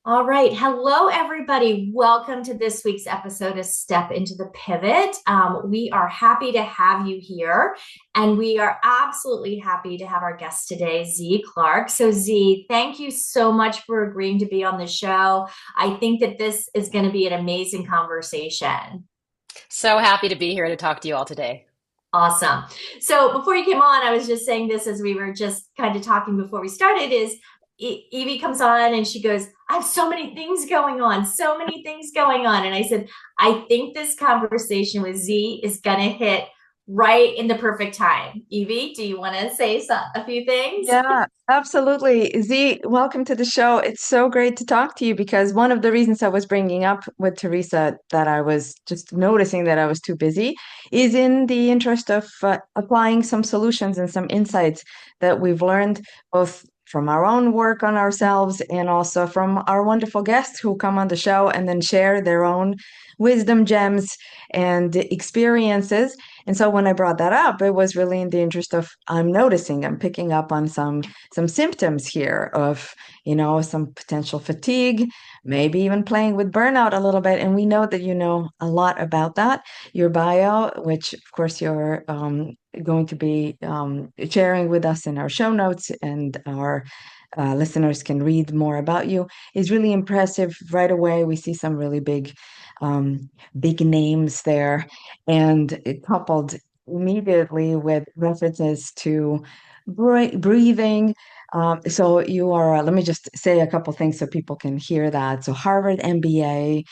All right. Hello, everybody. Welcome to this week's episode of Step into the Pivot. We are happy to have you here, and we are absolutely happy to have our guest today, Zee Clarke. So, Zee, thank you so much for agreeing to be on the show. I think that this is going to be an amazing conversation. So happy to be here to talk to you all today. Awesome. So before you came on, I was just saying this as we were just kind of talking before we started is Evie comes on and she goes, I have so many things going on, so many things going on. And I said, I think this conversation with Z is going to hit right in the perfect time. Evie, do you want to say a few things? Yeah, absolutely. Z, welcome to the show. It's so great to talk to you because one of the reasons I was bringing up with Teresa that I was just noticing that I was too busy is in the interest of applying some solutions and some insights that we've learned both from our own work on ourselves and also from our wonderful guests who come on the show and then share their own wisdom gems and experiences. And so when I brought that up, it was really in the interest of I'm picking up on some symptoms here of, some potential fatigue, maybe even playing with burnout a little bit. And we know that you know a lot about that. Your bio, which of course you're going to be sharing with us in our show notes, and our listeners can read more about you, is really impressive. Right away, we see some really big names there, and it coupled immediately with references to breathing. So you are, let me just say a couple things so people can hear that. So Harvard MBA,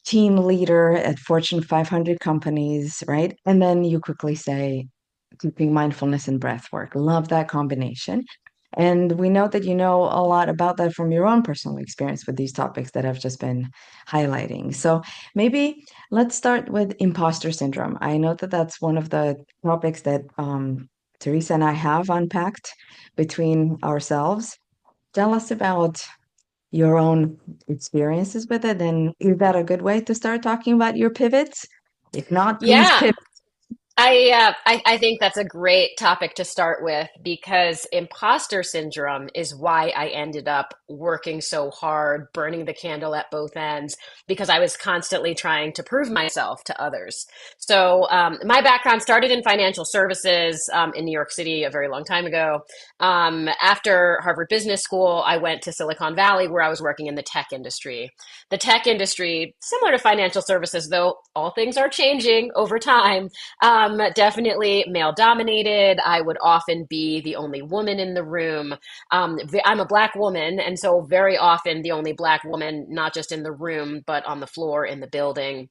team leader at Fortune 500 companies, right? And then you quickly say keeping mindfulness and breath work. Love that combination. And we know that you know a lot about that from your own personal experience with these topics that I've just been highlighting. So maybe let's start with imposter syndrome. I know that that's one of the topics that Teresa and I have unpacked between ourselves. Tell us about your own experiences with it. And is that a good way to start talking about your pivots? If not, please Yeah, pivot. I think that's a great topic to start with because imposter syndrome is why I ended up working so hard, burning the candle at both ends, because I was constantly trying to prove myself to others. So my background started in financial services in New York City a very long time ago. After Harvard Business School, I went to Silicon Valley where I was working in the tech industry. The tech industry, similar to financial services, though all things are changing over time, definitely male dominated. I would often be the only woman in the room. I'm a black woman, and so very often the only black woman, not just in the room, but on the floor in the building.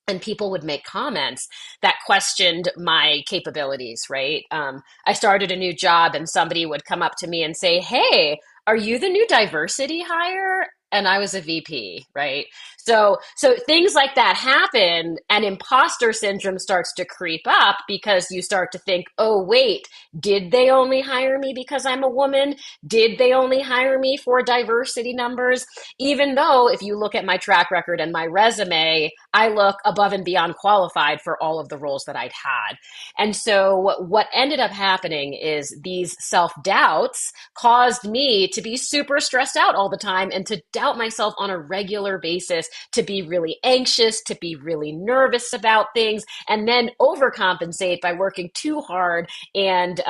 And people would make comments that questioned my capabilities, right? I started a new job, and somebody would come up to me and say, Hey, are you the new diversity hire? And I was a VP, right? So things like that happen, and imposter syndrome starts to creep up because you start to think, oh, wait, did they only hire me because I'm a woman? Did they only hire me for diversity numbers? Even though, if you look at my track record and my resume, I look above and beyond qualified for all of the roles that I'd had. And so, what ended up happening is these self doubts caused me to be super stressed out all the time and to doubt myself on a regular basis, to be really anxious, to be really nervous about things, and then overcompensate by working too hard and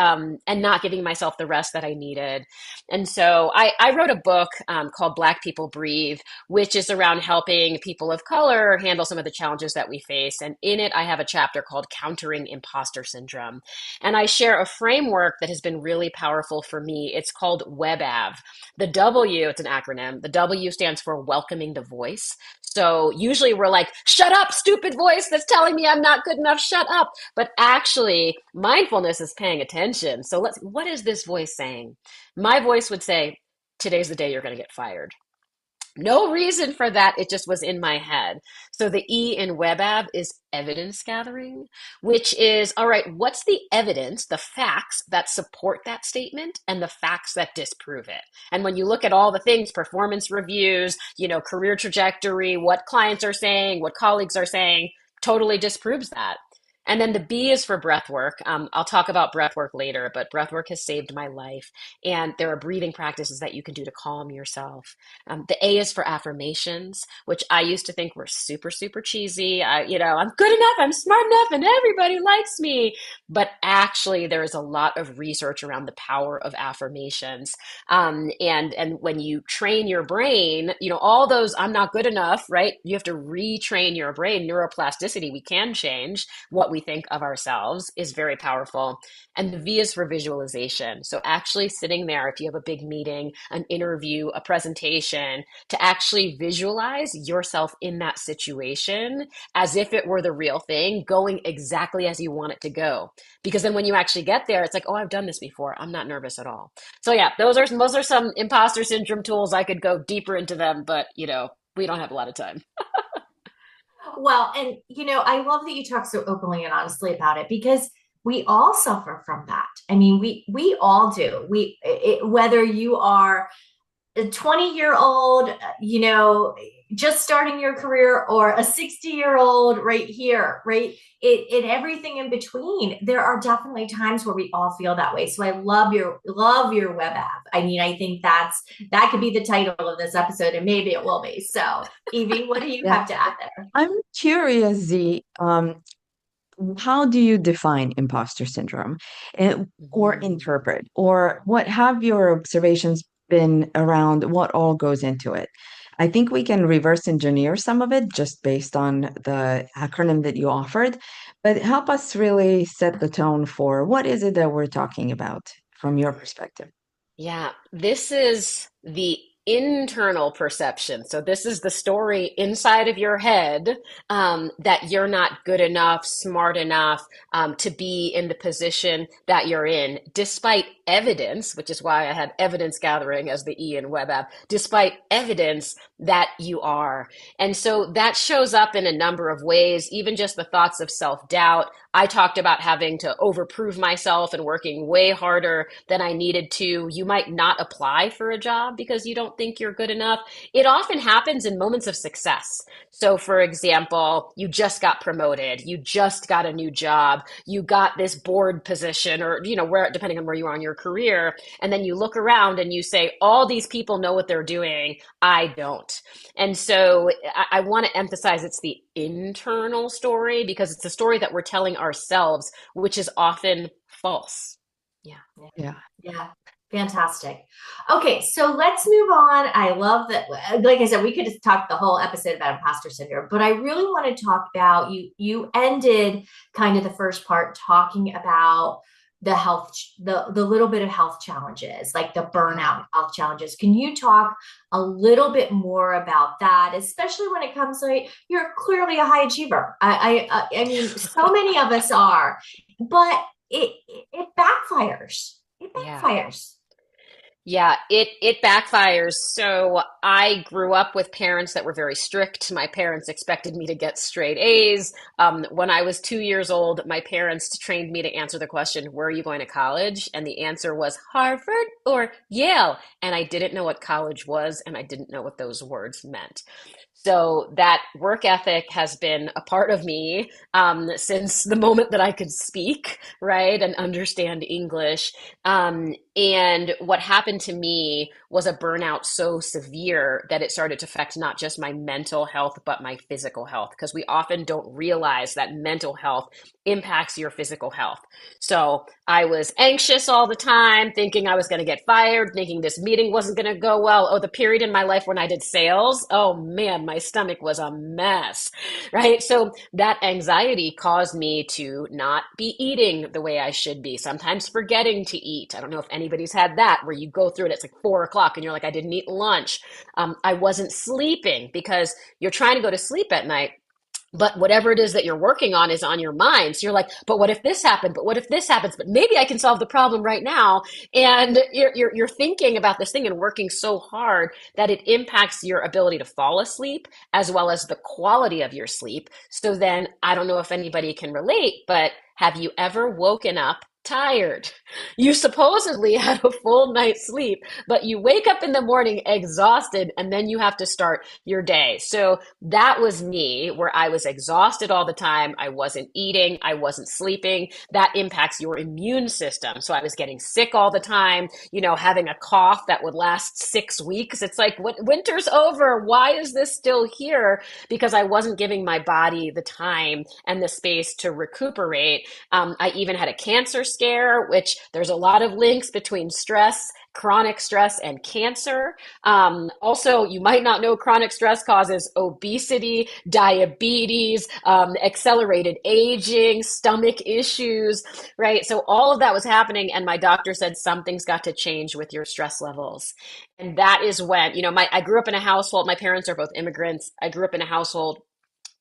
not giving myself the rest that I needed. And so I wrote a book called Black People Breathe, which is around helping people of color handle some of the challenges that we face. And in it, I have a chapter called Countering Imposter Syndrome. And I share a framework that has been really powerful for me. It's called WebAV. The W, it's an acronym. The W stands for welcoming the voice. So usually we're like, shut up, stupid voice that's telling me I'm not good enough, shut up. But actually, mindfulness is paying attention. So what is this voice saying? My voice would say, today's the day you're going to get fired. No reason for that. It just was in my head. So the E in WebAV is evidence gathering, which is, all right, what's the evidence, the facts that support that statement and the facts that disprove it? And when you look at all the things, performance reviews, career trajectory, what clients are saying, what colleagues are saying, totally disproves that. And then the B is for breath work. I'll talk about breath work later, but breath work has saved my life. And there are breathing practices that you can do to calm yourself. The A is for affirmations, which I used to think were super, super cheesy. I'm good enough, I'm smart enough, and everybody likes me. But actually, there is a lot of research around the power of affirmations. And when you train your brain, all those I'm not good enough, right? You have to retrain your brain. Neuroplasticity, we can change what we think of ourselves is very powerful. And the V is for visualization. So actually sitting there, if you have a big meeting, an interview, a presentation, to actually visualize yourself in that situation as if it were the real thing, going exactly as you want it to go. Because then when you actually get there, it's like, oh, I've done this before. I'm not nervous at all. So yeah, those are some imposter syndrome tools. I could go deeper into them, but we don't have a lot of time. Well, and I love that you talk so openly and honestly about it, because we all suffer from that. I mean, we all do. Whether you are a 20-year-old, just starting your career, or a 60-year-old right here, right? Everything in between. There are definitely times where we all feel that way. So I love your WebAV. I mean, I think that could be the title of this episode, and maybe it will be. So, Evie, what do you Yeah. have to add there? I'm curious, Z, how do you define imposter syndrome, or Mhm. interpret, or what have your observations been around what all goes into it? I think we can reverse engineer some of it just based on the acronym that you offered, but help us really set the tone for what is it that we're talking about from your perspective. Yeah, this is the internal perception. So this is the story inside of your head, that you're not good enough, smart enough, to be in the position that you're in, despite evidence, which is why I had evidence gathering as the E in WebApp, despite evidence that you are. And so that shows up in a number of ways, even just the thoughts of self-doubt. I talked about having to overprove myself and working way harder than I needed to. You might not apply for a job because you don't think you're good enough. It often happens in moments of success. So, for example, you just got promoted, you just got a new job, you got this board position, or, where, depending on where you are in your career. And then you look around and you say, all these people know what they're doing. I don't. And so I want to emphasize it's the internal story, because it's the story that we're telling ourselves, which is often false. Yeah. Yeah. Yeah, fantastic. Okay, so let's move on. I love that. Like I said, we could just talk the whole episode about imposter syndrome, but I really want to talk about you ended kind of the first part talking about the health, the little bit of health challenges, like the burnout health challenges. Can you talk a little bit more about that, especially when it comes to, you're clearly a high achiever. I mean, so many of us are, but it backfires. It Yeah. backfires. Yeah, it backfires. So I grew up with parents that were very strict. My parents expected me to get straight A's. When I was 2 years old, my parents trained me to answer the question, "Where are you going to college?" And the answer was Harvard or Yale. And I didn't know what college was, and I didn't know what those words meant. So that work ethic has been a part of me, since the moment that I could speak, right, and understand English. And what happened to me was a burnout so severe that it started to affect not just my mental health, but my physical health, because we often don't realize that mental health impacts your physical health. So I was anxious all the time, thinking I was going to get fired, thinking this meeting wasn't going to go well. Oh, the period in my life when I did sales, oh man, my stomach was a mess, right? So that anxiety caused me to not be eating the way I should be, sometimes forgetting to eat. I don't know if anybody's had that, where you go through it, it's like 4 o'clock and you're like, I didn't eat lunch. I wasn't sleeping, because you're trying to go to sleep at night, but whatever it is that you're working on is on your mind. So you're like, but what if this happened? But what if this happens? But maybe I can solve the problem right now. And you're thinking about this thing and working so hard that it impacts your ability to fall asleep, as well as the quality of your sleep. So then I don't know if anybody can relate, but have you ever woken up tired. You supposedly had a full night's sleep, but you wake up in the morning exhausted and then you have to start your day. So that was me, where I was exhausted all the time. I wasn't eating, I wasn't sleeping. That impacts your immune system. So I was getting sick all the time, having a cough that would last 6 weeks. It's like, winter's over. Why is this still here? Because I wasn't giving my body the time and the space to recuperate. I even had a cancer scare, which there's a lot of links between stress, chronic stress, and cancer. Also, you might not know chronic stress causes obesity, diabetes, accelerated aging, stomach issues, right? So all of that was happening, and my doctor said something's got to change with your stress levels. And that is when, I grew up in a household, my parents are both immigrants. I grew up in a household,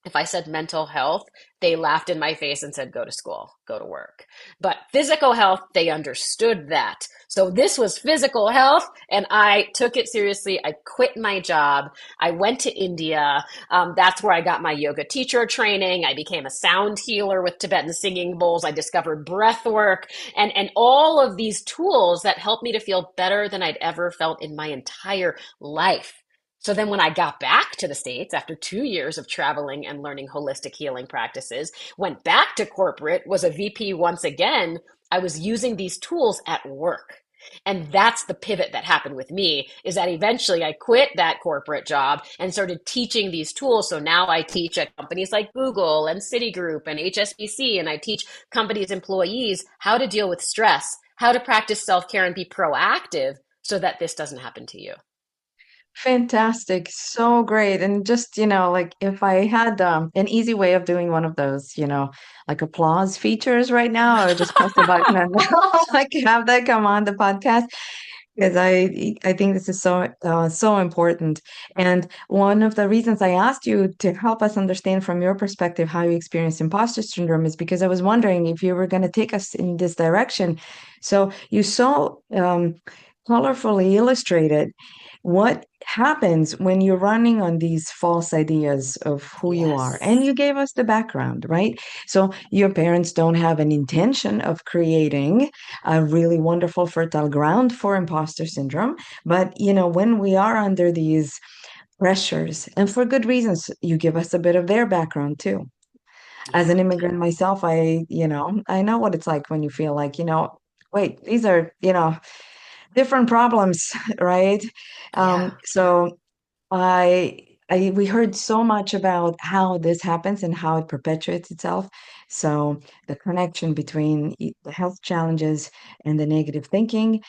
if I said mental health, they laughed in my face and said, go to school, go to work. But physical health, they understood that. So this was physical health, and I took it seriously. I quit my job. I went to India. That's where I got my yoga teacher training. I became a sound healer with Tibetan singing bowls. I discovered breath work and all of these tools that helped me to feel better than I'd ever felt in my entire life. So then when I got back to the States after 2 years of traveling and learning holistic healing practices, went back to corporate, was a VP once again, I was using these tools at work. And that's the pivot that happened with me, is that eventually I quit that corporate job and started teaching these tools. So now I teach at companies like Google and Citigroup and HSBC, and I teach companies' employees how to deal with stress, how to practice self-care and be proactive so that this doesn't happen to you. Fantastic. So great. And just, like if I had an easy way of doing one of those, like applause features right now, I would just press the button and like have that come on the podcast because I think this is so important. And one of the reasons I asked you to help us understand from your perspective how you experience imposter syndrome is because I was wondering if you were going to take us in this direction. So you so colorfully illustrated what happens when you're running on these false ideas of who you are. And Yes. you gave us the background, right? So your parents don't have an intention of creating a really wonderful fertile ground for imposter syndrome. But, when we are under these pressures, and for good reasons, you give us a bit of their background too. As Yeah. an immigrant myself, I know what it's like when you feel like, wait, these are, different problems, right? Yeah. So we heard so much about how this happens and how it perpetuates itself. So the connection between the health challenges and the negative thinking.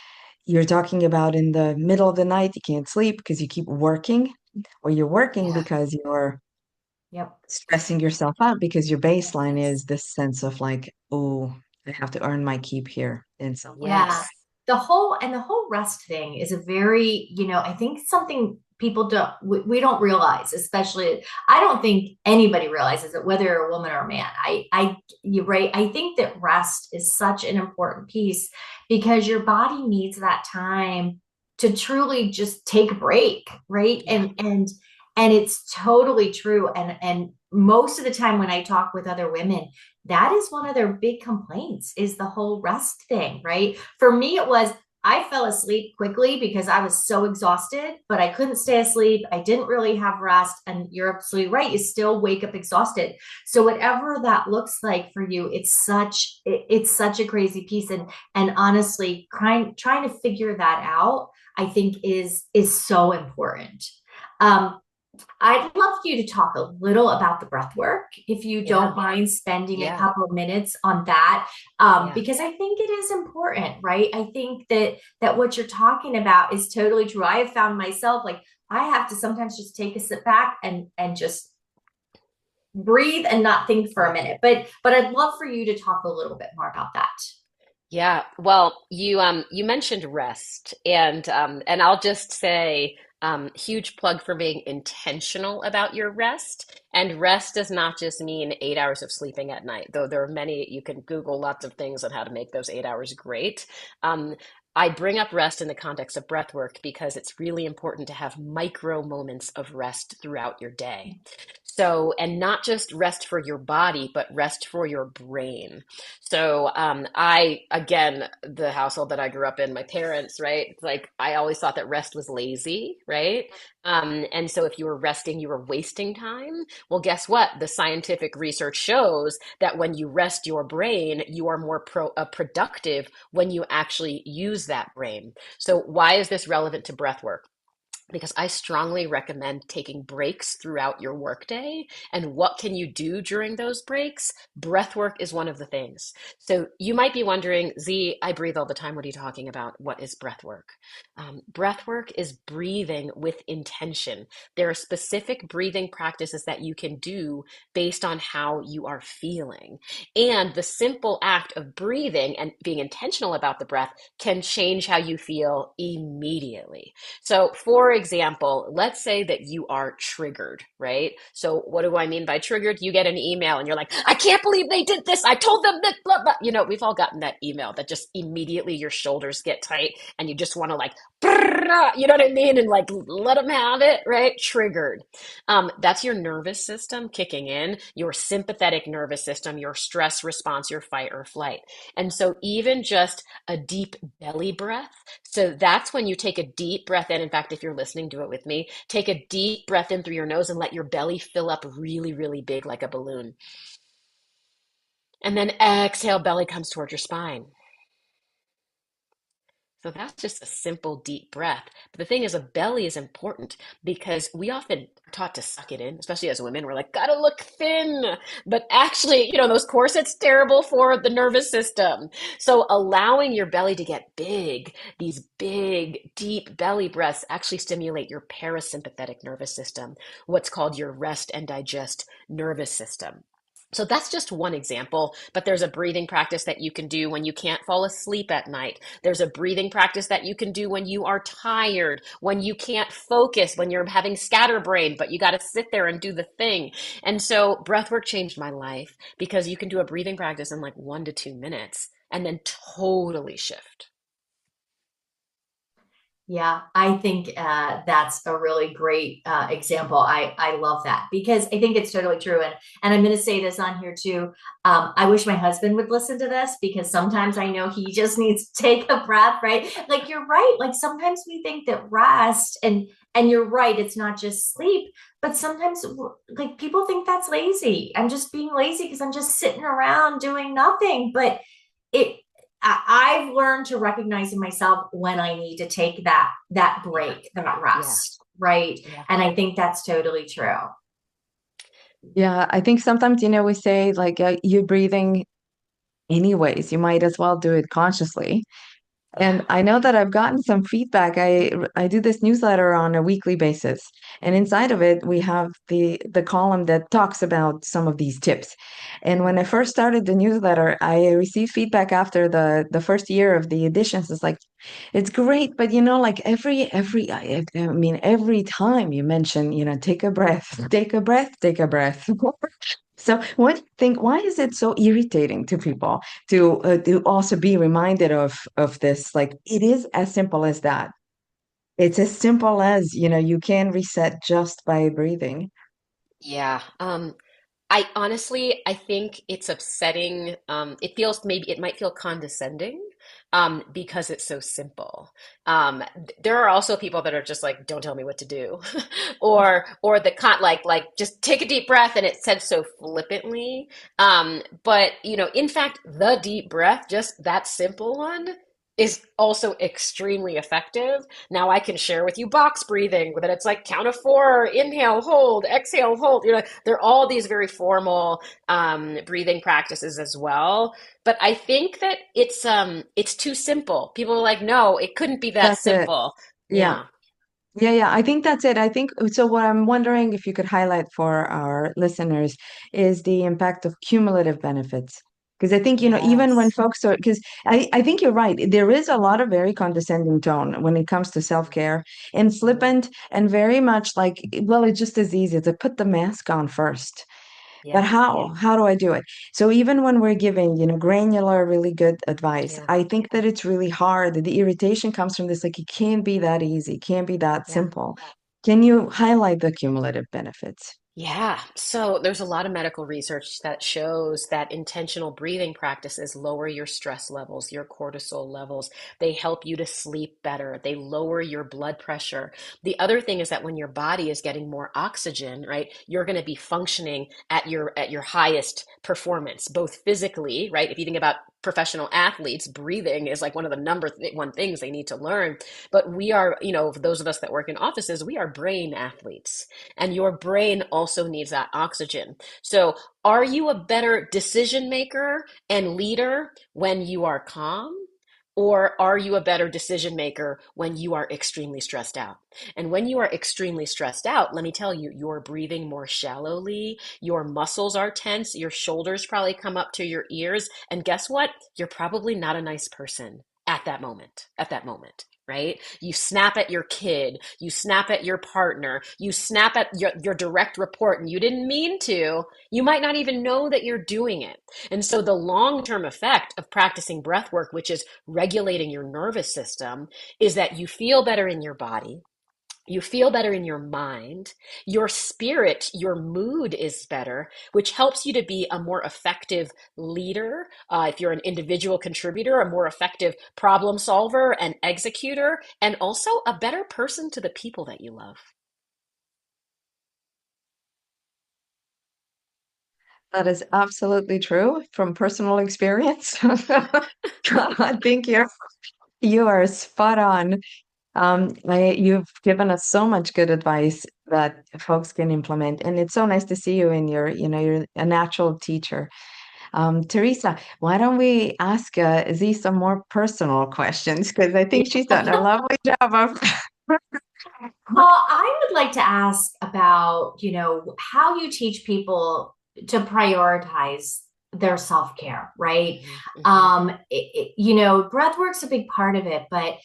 You're talking about in the middle of the night, you can't sleep because you keep working, or you're working Yeah. because you're Yep. stressing yourself out because your baseline Yes. is this sense of like, oh, I have to earn my keep here in some way. Yeah. Yes. The whole rest thing is a very, I think something people we don't realize, especially I don't think anybody realizes it, whether you're a woman or a man. You're right. I think that rest is such an important piece because your body needs that time to truly just take a break, right? Yeah. And it's totally true. And most of the time when I talk with other women, that is one of their big complaints is the whole rest thing, right? For me, it was I fell asleep quickly because I was so exhausted, but I couldn't stay asleep. I didn't really have rest. And you're absolutely right. You still wake up exhausted. So whatever that looks like for you, it's such a crazy piece. And honestly, trying to figure that out, I think is so important. Um, I'd love for you to talk a little about the breath work, if you Yeah. don't mind spending a Yeah. couple of minutes on that, Yeah. because I think it is important, right? I think that what you're talking about is totally true. I have found myself like I have to sometimes just take a sit back and just breathe and not think for a minute. But I'd love for you to talk a little bit more about that. Yeah, well, you mentioned rest, and I'll just say huge plug for being intentional about your rest. And rest does not just mean 8 hours of sleeping at night, though there are many, you can Google lots of things on how to make those 8 hours great. Um, I bring up rest in the context of breath work because it's really important to have micro moments of rest throughout your day. So, and not just rest for your body, but rest for your brain. So, again, the household that I grew up in, my parents, right? It's like I always thought that rest was lazy, right? And so if you were resting, you were wasting time. Well, guess what? The scientific research shows that when you rest your brain, you are more productive when you actually use that brain. So, why is this relevant to breath work? Because I strongly recommend taking breaks throughout your workday. And what can you do during those breaks? Breath work is one of the things. So you might be wondering, Z, I breathe all the time. What are you talking about? What is breath work? Breath work is breathing with intention. There are specific breathing practices that you can do based on how you are feeling. And the simple act of breathing and being intentional about the breath can change how you feel immediately. So, for example, let's say that you are triggered, right? So, what do I mean by triggered? You get an email and you're like, I can't believe they did this. I told them that, blah, blah. You know, we've all gotten that email that just immediately your shoulders get tight and you just want to like, you know what I mean? And like, let them have it, right? Triggered. That's your nervous system kicking in, your sympathetic nervous system, your stress response, your fight or flight. And so, even just a deep belly breath. So that's when you take a deep breath in. In fact, if you're listening, do it with me. Take a deep breath in through your nose and let your belly fill up really, really big like a balloon. And then exhale, belly comes towards your spine. So that's just a simple deep breath. But the thing is, a belly is important because we often are taught to suck it in, especially as women. We're like, gotta look thin. But actually, you know, those corsets terrible for the nervous system. So allowing your belly to get big, these big, deep belly breaths actually stimulate your parasympathetic nervous system, what's called your rest and digest nervous system. So that's just one example, but there's a breathing practice that you can do when you can't fall asleep at night. There's a breathing practice that you can do when you are tired, when you can't focus, when you're having scatterbrain, but you got to sit there and do the thing. And so breathwork changed my life because you can do a breathing practice in like 1 to 2 minutes and then totally shift. Yeah, I think that's a really great example. I love that because I think it's totally true. And I'm going to say this on here too. I wish my husband would listen to this because sometimes I know he just needs to take a breath, right? Like you're right. Like sometimes we think that rest and you're right, it's not just sleep, but sometimes like people think that's lazy. I'm just being lazy because I'm just sitting around doing nothing. But it I've learned to recognize in myself when I need to take that Yeah, break, that yeah, rest, right? yeah. And I think that's totally true. Yeah, I think sometimes, we say like you're breathing anyways, you might as well do it consciously. Yeah. And I know that I've gotten some feedback. I do this newsletter on a weekly basis, and inside of it we have the column that talks about some of these tips. And when I first started the newsletter, I received feedback after the first year of the editions. It's like it's great, but like I mean every time you mention, take a breath, take a breath, take a breath. So what do you think, why is it so irritating to people to also be reminded of this? Like it is as simple as that. It's as simple as, you can reset just by breathing. Yeah. I honestly, I think it's upsetting. It feels maybe it might feel condescending, because it's so simple. There are also people that are just like, "Don't tell me what to do," or the like just take a deep breath, and it's said so flippantly. But in fact, the deep breath, just that simple one, is also extremely effective. Now I can share with you box breathing, that it's like count of four, inhale, hold, exhale, hold. There are all these very formal breathing practices as well. But I think that it's too simple. People are like, no, it couldn't be that That's it. simple. Yeah. Yeah. Yeah, I think that's it. I think so. What I'm wondering if you could highlight for our listeners is the impact of cumulative benefits. Because I think, even when Yes. folks are, because I think you're right. There is a lot of very condescending tone when it comes to self-care and Mhm. flippant and very much like, well, it's just as easy to put the mask on first. But Yeah. how? How do I do it? So even when we're giving, granular, really good advice, Yeah. I think that it's really hard. The irritation comes from this, like, it can't be that easy, can't be that Yeah. simple. Can you highlight the cumulative benefits? Yeah, so there's a lot of medical research that shows that intentional breathing practices lower your stress levels, your cortisol levels. They help you to sleep better. They lower your blood pressure. The other thing is that when your body is getting more oxygen, right, you're going to be functioning at your highest performance, both physically, right? If you think about professional athletes, breathing is like one of the one things they need to learn. But we are, those of us that work in offices, we are brain athletes, and your brain also needs that oxygen. So, are you a better decision maker and leader when you are calm? Or are you a better decision maker when you are extremely stressed out? And when you are extremely stressed out, let me tell you, you're breathing more shallowly, your muscles are tense, your shoulders probably come up to your ears. And guess what? You're probably not a nice person at that moment, right? You snap at your kid, you snap at your partner, you snap at your direct report, and you didn't mean to. You might not even know that you're doing it. And so the long-term effect of practicing breath work, which is regulating your nervous system, is that you feel better in your body. You feel better in your mind, your spirit, your mood is better, which helps you to be a more effective leader. If you're an individual contributor, a more effective problem solver and executor, and also a better person to the people that you love. That is absolutely true from personal experience. I think you are spot on. You've given us so much good advice that folks can implement, and it's so nice to see you in you're a natural teacher. Theresa, why don't we ask Z some more personal questions? Because I think she's done a lovely job of. Well, I would like to ask about, how you teach people to prioritize their self-care, right? Mhm. Breath work's a big part of it, but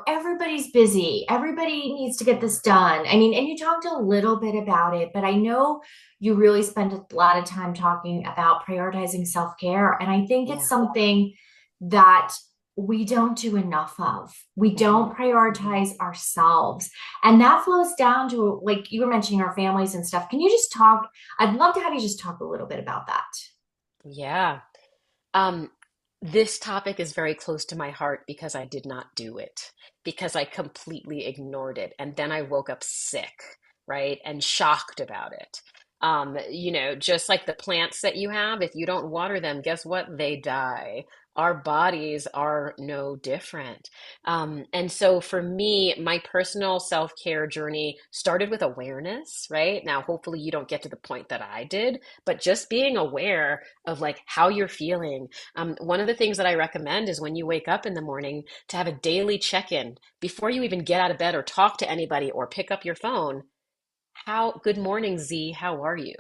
everybody's busy. Everybody needs to get this done. I mean, and you talked a little bit about it, but I know you really spend a lot of time talking about prioritizing self-care. And I think it's Yeah. something that we don't do enough of. We Mhm. don't prioritize ourselves. And that flows down to, like you were mentioning, our families and stuff. Can you just talk? I'd love to have you just talk a little bit about that. Yeah. Um, this topic is very close to my heart because I did not do it, because I completely ignored it. And then I woke up sick, right? And shocked about it. Just like the plants that you have, if you don't water them, guess what? They die. Our bodies are no different. And so for me, my personal self-care journey started with awareness, right? Now, hopefully you don't get to the point that I did, but just being aware of like how you're feeling. One of the things that I recommend is when you wake up in the morning to have a daily check-in before you even get out of bed or talk to anybody or pick up your phone. Good morning, Z, how are you?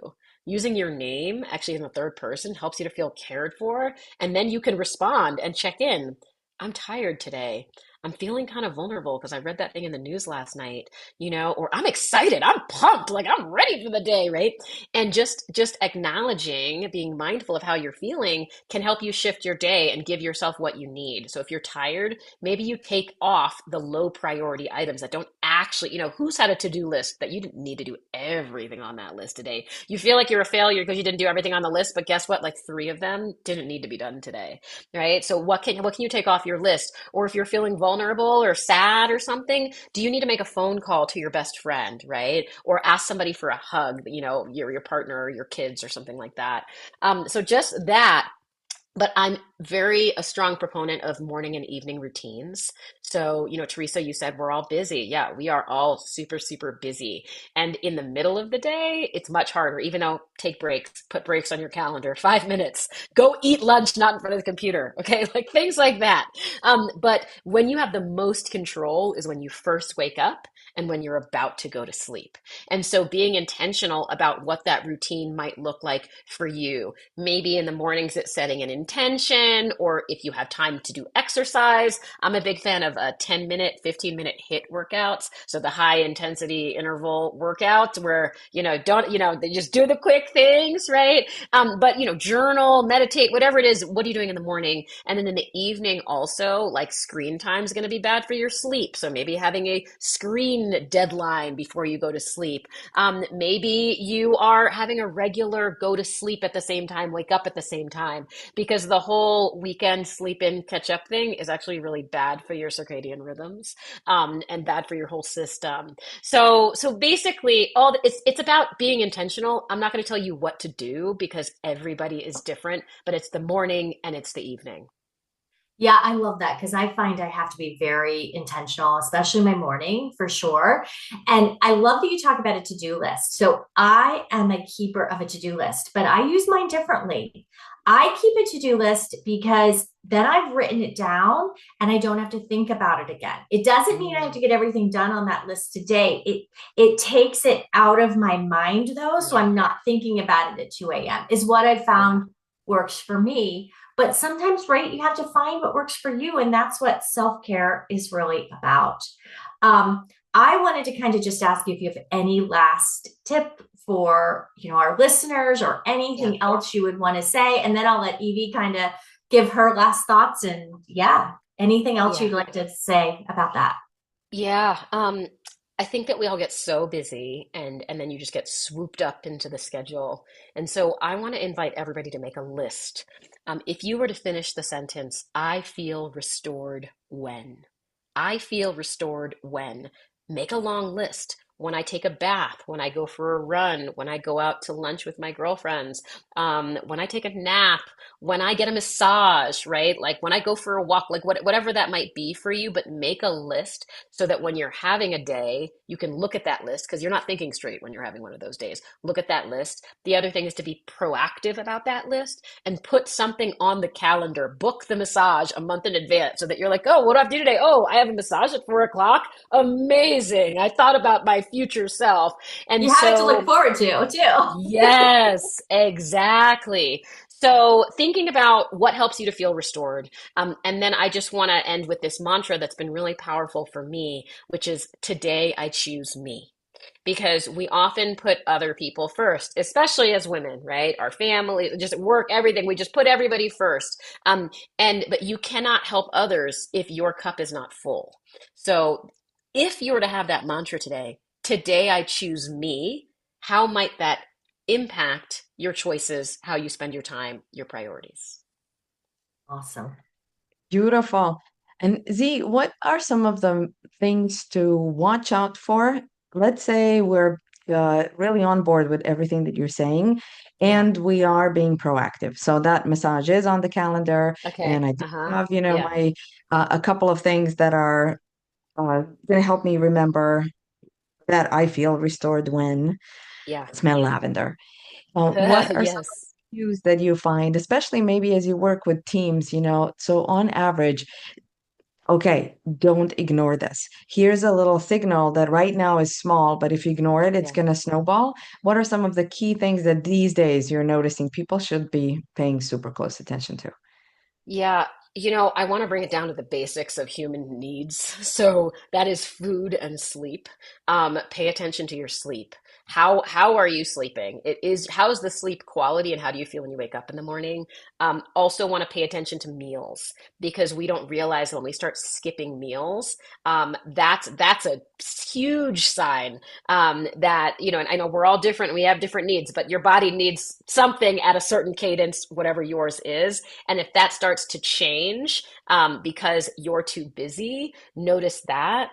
Using your name, actually in the third person, helps you to feel cared for. And then you can respond and check in. I'm tired today. I'm feeling kind of vulnerable because I read that thing in the news last night, or I'm excited. I'm pumped. Like I'm ready for the day, right? And just acknowledging, being mindful of how you're feeling can help you shift your day and give yourself what you need. So if you're tired, maybe you take off the low priority items that don't actually, who's had a to-do list that you didn't need to do everything on that list today? You feel like you're a failure because you didn't do everything on the list, but guess what? Like three of them didn't need to be done today, right? So what can you take off your list? Or if you're feeling vulnerable or sad or something, do you need to make a phone call to your best friend, right? Or ask somebody for a hug, your partner or your kids or something like that. So just that, but I'm very a strong proponent of morning and evening routines. So, Theresa, you said we're all busy. Yeah, we are all super, super busy. And in the middle of the day, it's much harder, even though take breaks, put breaks on your calendar, 5 minutes, go eat lunch, not in front of the computer. Okay. Like things like that. But when you have the most control is when you first wake up and when you're about to go to sleep. And so being intentional about what that routine might look like for you. Maybe in the mornings it's setting an intention, or if you have time to do exercise. I'm a big fan of 10-minute, 15-minute HIIT workouts. So the high intensity interval workouts where, don't, they just do the quick things, right? But, journal, meditate, whatever it is, what are you doing in the morning? And then in the evening also, like screen time is going to be bad for your sleep. So maybe having a screen deadline before you go to sleep. Maybe you are having a regular go to sleep at the same time, wake up at the same time, because the whole weekend sleep in, catch up thing is actually really bad for your circadian rhythms, and bad for your whole system. So basically, it's about being intentional. I'm not going to tell you what to do because everybody is different, but it's the morning and it's the evening. Yeah, I love that because I find I have to be very intentional, especially my morning for sure. And I love that you talk about a to-do list. So I am a keeper of a to-do list, but I use mine differently. I keep a to-do list because then I've written it down and I don't have to think about it again. It doesn't mean I have Mm, to get everything done on that list today. It takes it out of my mind though, so yeah, I'm not thinking about it at 2 a.m. is what I yeah, found works for me. But sometimes, right, you have to find what works for you. And that's what self-care is really about. Um, I wanted to kind of just ask you if you have any last tip for, our listeners or yeah, anything else you would want to say. And then I'll let Evie kind of give her last thoughts and yeah, anything else yeah. you'd like to say about that. Yeah, I think that we all get so busy and then you just get swooped up into the schedule. And so I want to invite everybody to make a list. If you were to finish the sentence, I feel restored when. I feel restored when. Make a long list. When I take a bath, when I go for a run, when I go out to lunch with my girlfriends, when I take a nap, when I get a massage, right? Like when I go for a walk, like whatever that might be for you, but make a list so that when you're having a day, you can look at that list because you're not thinking straight when you're having one of those days. Look at that list. The other thing is to be proactive about that list and put something on the calendar. Book the massage a month in advance so that you're like, oh, what do I have to do today? Oh, I have a massage at 4 o'clock. Amazing. I thought about my future self. And You have it to look so forward to, too. yes, exactly. So, thinking about what helps you to feel restored. And then I just want to end with this mantra that's been really powerful for me, which is today I choose me. Because we often put other people first, especially as women, right? Our family, just work, everything. We just put everybody first. But you cannot help others if your cup is not full. So, if you were to have that mantra today I choose me, how might that impact your choices, how you spend your time, your priorities? Awesome. Beautiful. And Z, what are some of the things to watch out for? Let's say we're really on board with everything that you're saying, Yeah. and we are being proactive. So that massage is on the calendar, and Okay. I do Uh-huh. have, Yeah. my a couple of things that are going to help me remember that I feel restored when Yeah. I smell lavender. What are some Yes. cues that you find, especially maybe as you work with teams, so on average, okay, don't ignore this. Here's a little signal that right now is small, but if you ignore it, it's Yeah. going to snowball. What are some of the key things that these days you're noticing people should be paying super close attention to? Yeah, I want to bring it down to the basics of human needs. So that is food and sleep. Pay attention to your sleep. How are you sleeping? How is the sleep quality and how do you feel when you wake up in the morning? Also want to pay attention to meals because we don't realize when we start skipping meals, that's a huge sign that, and I know we're all different, we have different needs, but your body needs something at a certain cadence, whatever yours is. And if that starts to change because you're too busy, notice that.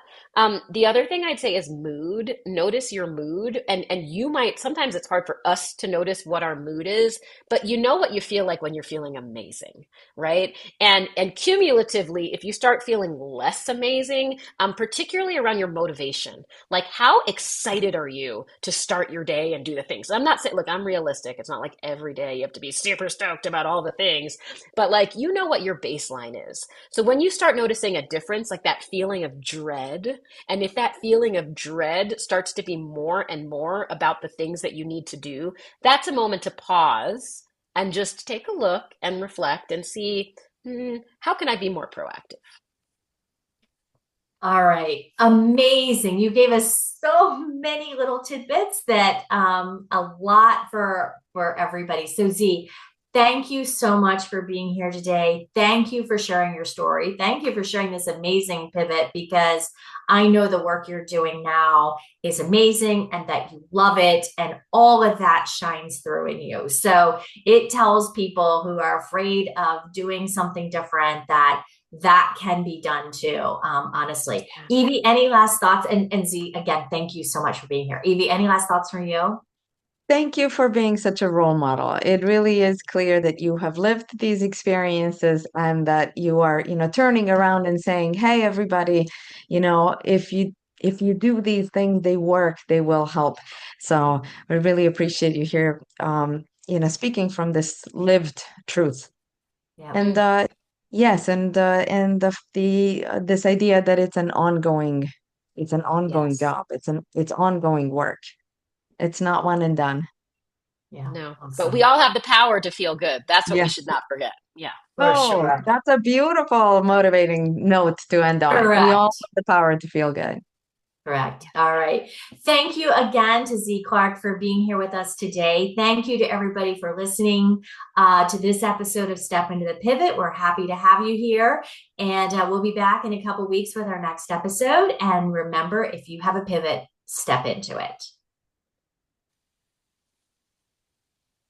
The other thing I'd say is mood. Notice your mood. And you might, sometimes it's hard for us to notice what our mood is, but you know what you feel like when you're feeling amazing, right? And cumulatively, if you start feeling less amazing, particularly around your motivation, like how excited are you to start your day and do the things? I'm not saying, look, I'm realistic. It's not like every day you have to be super stoked about all the things, but like you know what your baseline is. So when you start noticing a difference, like that feeling of dread, and if that feeling of dread starts to be more and more about the things that you need to do, that's a moment to pause and just take a look and reflect and see, how can I be more proactive? All right. Amazing. You gave us so many little tidbits that a lot for everybody. So Z, thank you so much for being here today. Thank you for sharing your story. Thank you for sharing this amazing pivot because I know the work you're doing now is amazing and that you love it and all of that shines through in you. So it tells people who are afraid of doing something different that that can be done too, honestly. Evie, any last thoughts? And Z, again, thank you so much for being here. Evie, any last thoughts from you? Thank you for being such a role model. It really is clear that you have lived these experiences and that you are, turning around and saying, "Hey, everybody, if you do these things, they work, they will help." So I really appreciate you here, speaking from this lived truth. Yeah. And yes, and the this idea that it's an ongoing Yes. job. It's ongoing work. It's not one and done. Yeah. No, but we Awesome. all have the power to feel good. That's what we Yes. should not forget. Yeah. For Oh, sure. that's a beautiful motivating note to end on. We all Correct. have the power to feel good. Correct. All right. Thank you again to Zee Clarke for being here with us today. Thank you to everybody for listening to this episode of Step into the Pivot. We're happy to have you here. And we'll be back in a couple weeks with our next episode. And remember, if you have a pivot, step into it.